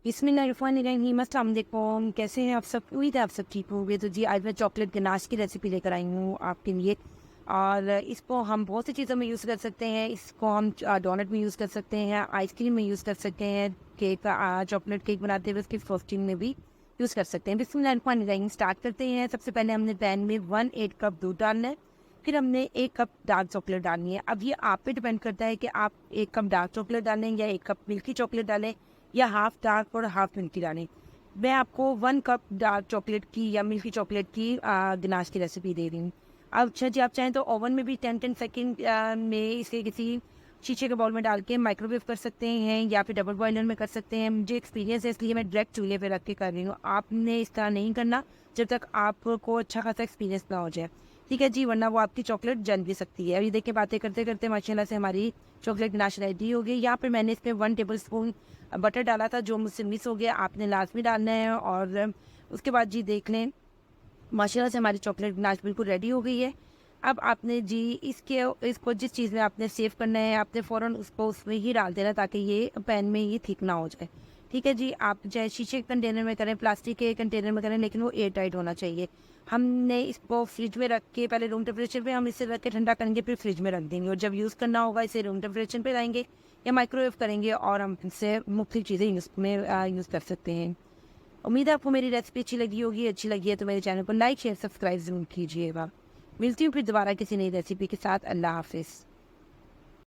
बिस्मिल्लाहिर्रहमानिर्रहीम, अस्सलाम वालेकुम। कैसे हैं आप सब? उम्मीद है आप सब ठीक होंगे। तो जी आज मैं चॉकलेट गनाश की रेसिपी लेकर आई हूँ आपके लिए। और इसको हम बहुत सी चीज़ों में यूज़ कर सकते हैं। इसको हम डोनट में यूज़ कर सकते हैं, आइसक्रीम में यूज़ कर सकते हैं, केक चॉकलेट केक बनाते हुए उसकी फ्रोस्टिंग में भी यूज़ कर सकते हैं। बिस्मिल्लाहिर्रहमानिर्रहीम, स्टार्ट करते हैं। सबसे पहले हमने पैन में 1/8 कप दूध डालना है। फिर हमने 1 कप डार्क चॉकलेट डालनी है। अब ये आप पे डिपेंड करता है कि आप 1 कप डार्क चॉकलेट डालें या 1 कप मिल्की चॉकलेट डालें या हाफ डार्क और हाफ मिल्की डालें। मैं आपको 1 कप डार्क चॉकलेट की या मिल्की चॉकलेट की गनाश की रेसिपी दे रही हूँ। अब अच्छा जी, आप चाहें तो ओवन में भी 10 सेकेंड में इसे किसी शीशे के बाउल में डाल के माइक्रोवेव कर सकते हैं या फिर डबल बॉयलर में कर सकते हैं। मुझे एक्सपीरियंस है इसलिए मैं डायरेक्ट चूल्हे पे रख के कर रही हूँ। आपने इस तरह नहीं करना जब तक आपको अच्छा खासा एक्सपीरियंस ना हो जाए, ठीक है जी, वरना वो आपकी चॉकलेट जल भी सकती है। अभी देखिए, बातें करते करते माशाल्लाह से हमारी चॉकलेट गनाश रेडी हो गई। यहाँ पर मैंने इसमें 1 टेबल स्पून बटर डाला था जो मुझसे मिस हो गया, आपने लाजमी डालना है। और उसके बाद जी देख लें, माशाल्लाह से हमारी चॉकलेट गनाश बिल्कुल रेडी हो गई है। अब आपने जी इसको जिस चीज़ में आपने सेव करना है, आपने फ़ौरन उसको उसमें ही डाल देना ताकि ये पैन में ये थिक ना हो जाए। ठीक है जी, आप चाहे शीशे के कंटेनर में करें, प्लास्टिक के कंटेनर में करें, लेकिन वो एयर टाइट होना चाहिए। हमने इसको फ्रिज में रख के पहले रूम टेम्परेचर पे हम इसे रख के ठंडा करेंगे, फिर फ्रिज में रख देंगे। और जब यूज़ करना होगा इसे रूम टेम्परेचर पे लाएंगे या माइक्रोवेव करेंगे और हम इससे मुख्तलिफ चीज़ें यूज़ कर सकते हैं। उम्मीद है आपको मेरी रेसिपी अच्छी लगी होगी। अच्छी लगी है तो मेरे चैनल को लाइक शेयर सब्सक्राइब ज़रूर कीजिएगा। मिलती हूँ फिर दोबारा किसी नई रेसिपी के साथ। अल्लाह हाफिज़।